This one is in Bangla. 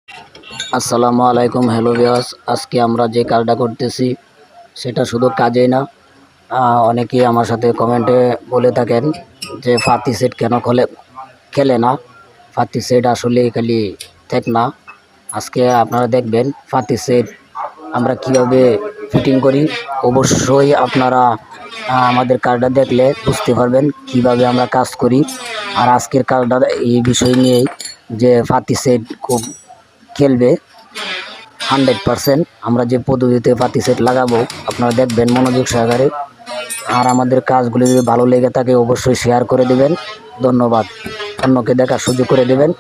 আসসালামু আলাইকুম, হ্যালো ভিউয়ার্স। আজকে আমরা যে কাজটা করতেছি সেটা শুধু কাজেই না, অনেকেই আমার সাথে কমেন্টে বলে থাকেন যে ফাতি সেট কেন খেলে না। ফাতি সেট আসলে খালি থেক না। আজকে আপনারা দেখবেন ফাতি সেট আমরা কিভাবে ফিটিং করি। অবশ্যই আপনারা আমাদের কাজটা দেখলে বুঝতে পারবেন কিভাবে আমরা কাজ করি। আর আজকের কাজটা এই বিষয় নিয়েই যে ফাতি সেট খুব খেলবে 100%। আমরা যে পদ্ধতিতে পাতি সেট লাগাবো আপনারা দেখবেন মনোযোগ সহকারে। আর আমাদের কাজগুলি যদি ভালো লেগে থাকে অবশ্যই শেয়ার করে দেবেন। ধন্যবাদ। অন্যকে দেখার সুযোগ করে দেবেন।